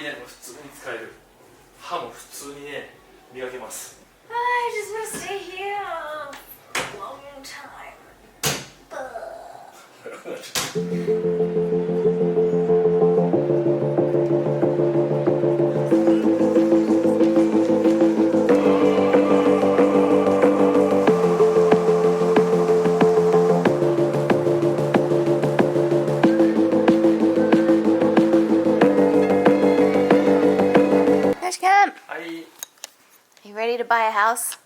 りね、普通に使える。歯も普通にね、磨けます。I just want to stay here a long time. You ready to buy a house?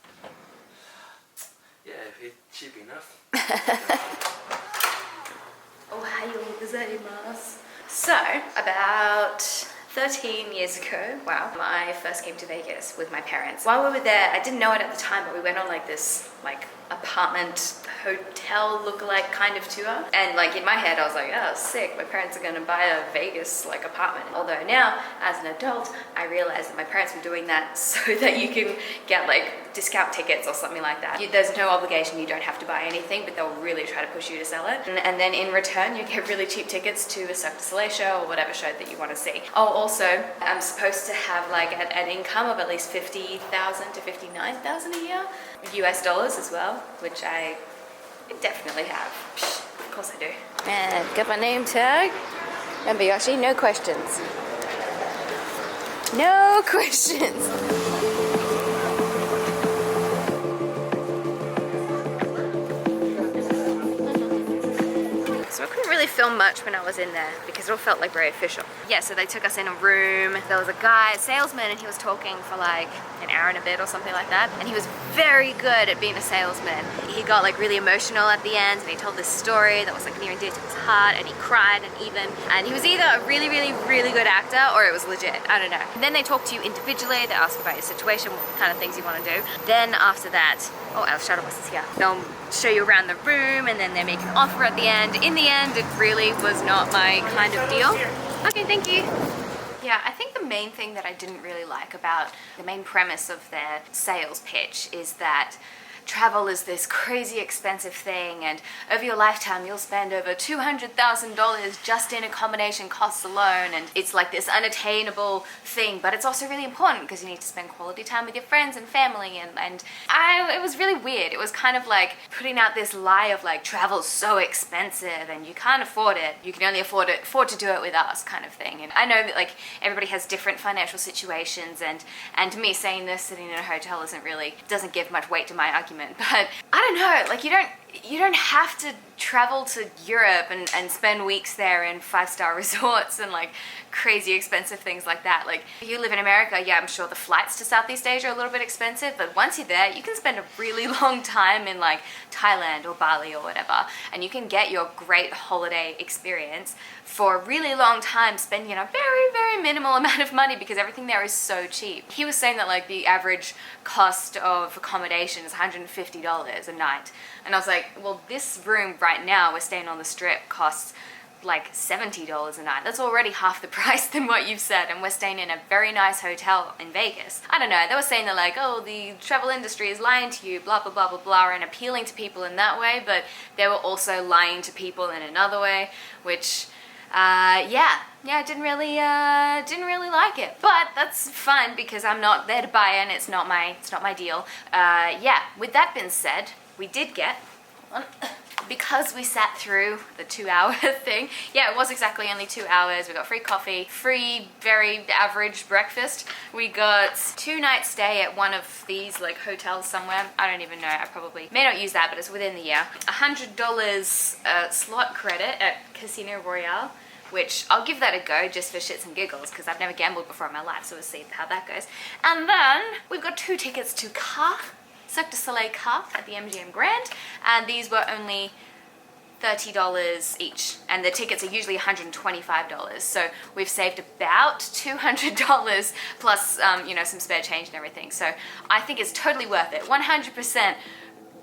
Yeah, if it's cheap enough. Ohayou gozaimasu. So, about 13 years ago, wow, I first came to Vegas with my parents. While we were there, I didn't know it at the time, but we went on like this apartment hotel look-alike kind of tour. And like in my head, I was like, oh, sick, my parents are gonna buy a Vegas like apartment. Although now, as an adult, I realized that my parents were doing that so that you can get like discount tickets or something like that. There's no obligation, you don't have to buy anything, but they'll really try to push you to sell it. And then in return, you get really cheap tickets to a Cirque du Soleil show or whatever show that you want to see. Oh, also, I'm supposed to have like an income of at least $50,000 to $59,000 a year, US dollars as well, which I definitely have. Of course I do. And got my name tag. Remember, Yoshi, no questions. No questions. So I couldn't really film much when I was in there because it all felt like very official. Yeah, so they took us in a room. There was a guy, a salesman, and he was talking for like an hour and a bit or something like that. And he was very good at being a salesman. He got like really emotional at the end and he told this story that was like near and dear to his heart, and he cried and he was either a really, really, really good actor or it was legit. I don't know. And then they talk to you individually. They ask about your situation, what kind of things you want to do. Then after that, oh, our shuttle bus is here. They'll show you around the room and then they make an offer at the end. In the end, it really was not my kind of deal. Okay, thank you. Yeah, I think the main thing that I didn't really like about the main premise of their sales pitch is that travel is this crazy expensive thing, and over your lifetime you'll spend over $200,000 just in accommodation costs alone, and it's like this unattainable thing, but it's also really important because you need to spend quality time with your friends and family, and it was really weird. It was kind of like putting out this lie of like travel's so expensive and you can't afford it. You can only afford to do it with us kind of thing. And I know that like everybody has different financial situations, and me saying this sitting in a hotel doesn't give much weight to my argument. But I don't know, like you don't have to travel to Europe and spend weeks there in 5-star resorts and like crazy expensive things like that. Like if you live in America, yeah, I'm sure the flights to Southeast Asia are a little bit expensive, but once you're there, you can spend a really long time in like Thailand or Bali or whatever, and you can get your great holiday experience for a really long time, spending a very, very minimal amount of money because everything there is so cheap. He was saying that like the average cost of accommodation is $150 a night. And I was like, well, this room right now, we're staying on the Strip, costs like $70 a night. That's already half the price than what you've said, and we're staying in a very nice hotel in Vegas. I don't know, they were saying that like, oh, the travel industry is lying to you, blah, blah, blah, blah, blah, and appealing to people in that way, but they were also lying to people in another way, which yeah, didn't really like it, but that's fine because I'm not there to buy it and it's not my deal. Yeah, with that being said, we did get, hold on, because we sat through the 2-hour thing. Yeah, it was exactly only 2 hours. We got free coffee, free very average breakfast. We got 2-night stay at one of these like hotels somewhere. I don't even know, I probably may not use that, but it's within the year. $100 slot credit at Casino Royale, which I'll give that a go just for shits and giggles because I've never gambled before in my life, so we'll see how that goes. And then we've got 2 tickets to Cirque du Soleil at the MGM Grand, and these were only $30 each, and the tickets are usually $125, so we've saved about $200 plus some spare change and everything. So I think it's totally worth it. 100%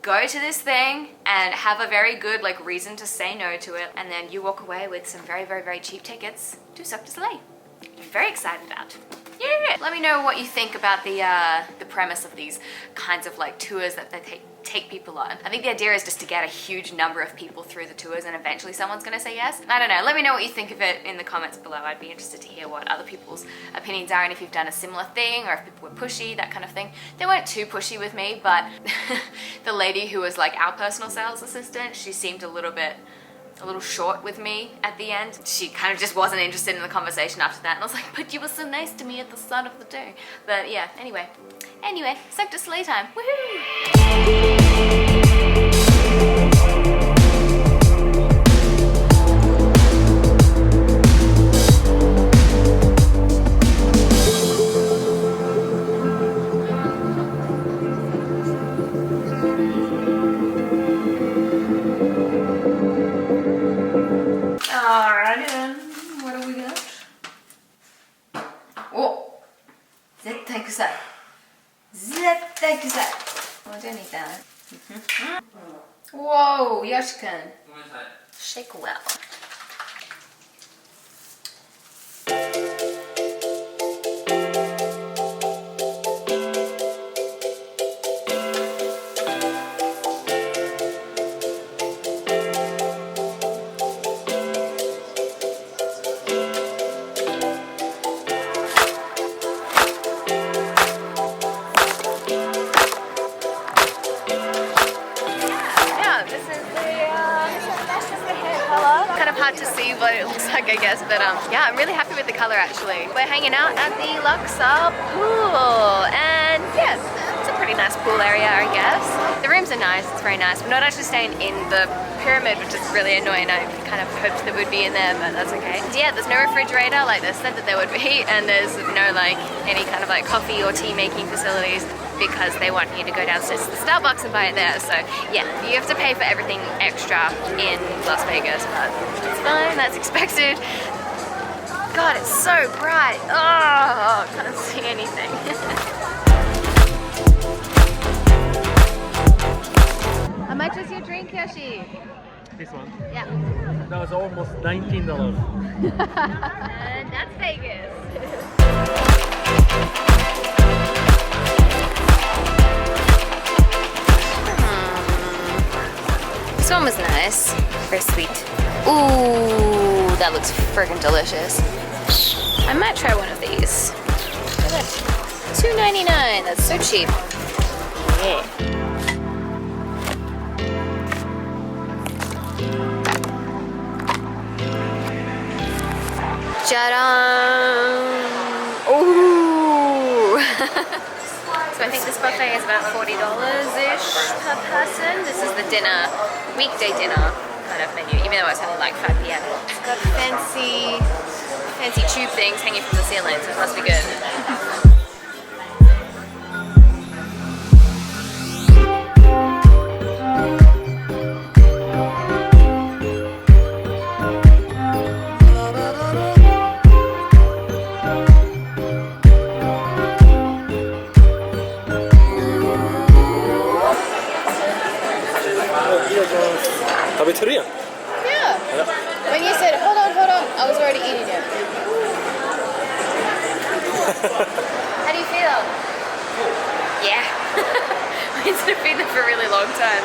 go to this thing and have a very good like reason to say no to it, and then you walk away with some very, very, very cheap tickets to Cirque du Soleil. I'm very excited about. Yeah. Let me know what you think about the premise of these kinds of like tours that they take people on. I think the idea is just to get a huge number of people through the tours and eventually someone's gonna say yes. I don't know, let me know what you think of it in the comments below. I'd be interested to hear what other people's opinions are and if you've done a similar thing or if people were pushy, that kind of thing. They weren't too pushy with me, but the lady who was like our personal sales assistant, she seemed a little short with me at the end. She kind of just wasn't interested in the conversation after that, and I was like, but you were so nice to me at the start of the day. But yeah, anyway, Cirque du Soleil time. Woohoo! Alrighty then, what do we got? Oh!絶対臭い. Oh, I don't need that. Whoa, Yoshi-kun. Shake well. Hard to see what it looks like, I guess, but yeah, I'm really happy with the color actually. We're hanging out at the Luxor pool, and yes, it's a pretty nice pool area, I guess. The rooms are nice, it's very nice. We're not actually staying in the pyramid, which is really annoying. I kind of hoped there would be in there, but that's okay. So yeah, there's no refrigerator like they said that there would be, and there's no like any kind of like coffee or tea making facilities, because they want you to go downstairs to the Starbucks and buy it there. So yeah, you have to pay for everything extra in Las Vegas, but it's fine, that's expected. God, it's so bright. Oh, can't see anything. How much is your drink, Yoshi? This one? Yeah. That was almost $19. And that's Vegas. This one was nice. Very sweet. Ooh, that looks freaking delicious. I might try one of these. Look at that. $2.99. That's so cheap. Yeah. Ta-da! Ooh! So I think this buffet is about $40-ish per person. This is the dinner, weekday dinner kind of menu, even though it's only like 5 p.m. It's got fancy tube things hanging from the ceiling, so it must be good. Yeah. When you said, hold on, I was already eating it. How do you feel? Yeah. It's been there for a really long time.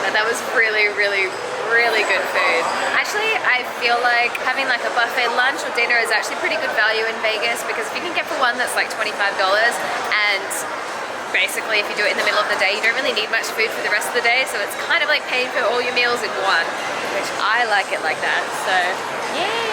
But that was really, really, really good food. Actually, I feel like having like a buffet lunch or dinner is actually pretty good value in Vegas, because if you can get for one that's like $25, and basically if you do it in the middle of the day, you don't really need much food for the rest of the day, so it's kind of like paying for all your meals in one, which I like it like that. So yeah.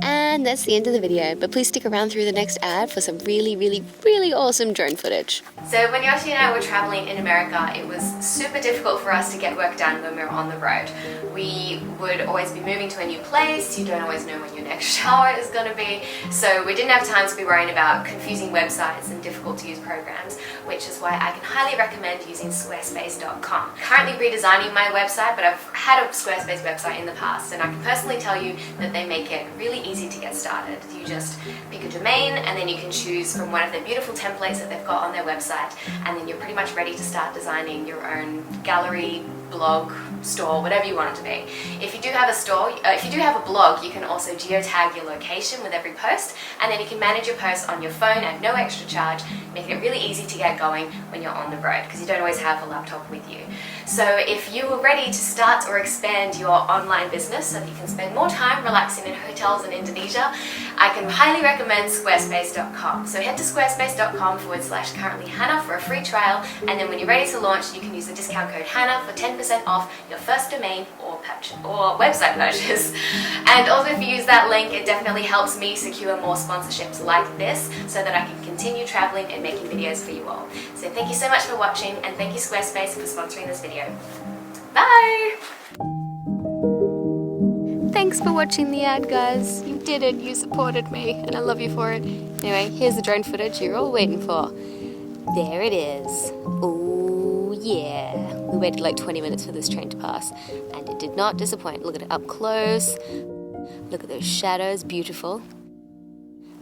And that's the end of the video, but please stick around through the next ad for some really, really, really awesome drone footage. So when Yoshi and I were traveling in America, it was super difficult for us to get work done when we were on the road. We would always be moving to a new place, you don't always know when your next shower is going to be, so we didn't have time to be worrying about confusing websites and difficult to use programs, which is why I can highly recommend using squarespace.com. Currently redesigning my website, but I've had a Squarespace website in the past, and I can personally tell you that they make it really easy to get started. You just pick a domain and then you can choose from one of their beautiful templates that they've got on their website, and then you're pretty much ready to start designing your own gallery, blog, store, whatever you want it to be. If you do have a store, if you do have a blog, you can also geotag your location with every post, and then you can manage your posts on your phone at no extra charge, making it really easy to get going when you're on the road, because you don't always have a laptop with you. So if you are ready to start or expand your online business so that you can spend more time relaxing in hotels in Indonesia, I can highly recommend squarespace.com. So head to squarespace.com/currently Hannah for a free trial, and then when you're ready to launch, you can use the discount code Hannah for 10% off your first domain or website purchase. And also if you use that link, it definitely helps me secure more sponsorships like this so that I can continue traveling and making videos for you all. So thank you so much for watching, and thank you Squarespace for sponsoring this video. Bye! Thanks for watching the ad, guys. You did it, you supported me, and I love you for it. Anyway, here's the drone footage you're all waiting for. There it is. Oh yeah. We waited like 20 minutes for this train to pass, and it did not disappoint. Look at it up close. Look at those shadows, beautiful.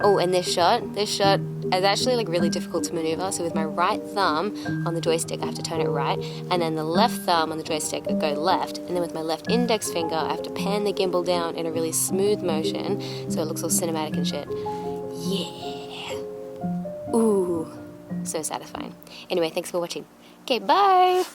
Oh, and this shot is actually like really difficult to maneuver. So with my right thumb on the joystick, I have to turn it right, and then the left thumb on the joystick, I go left, and then with my left index finger, I have to pan the gimbal down in a really smooth motion, so it looks all cinematic and shit. Yeah. Ooh, so satisfying. Anyway, thanks for watching. Okay, bye.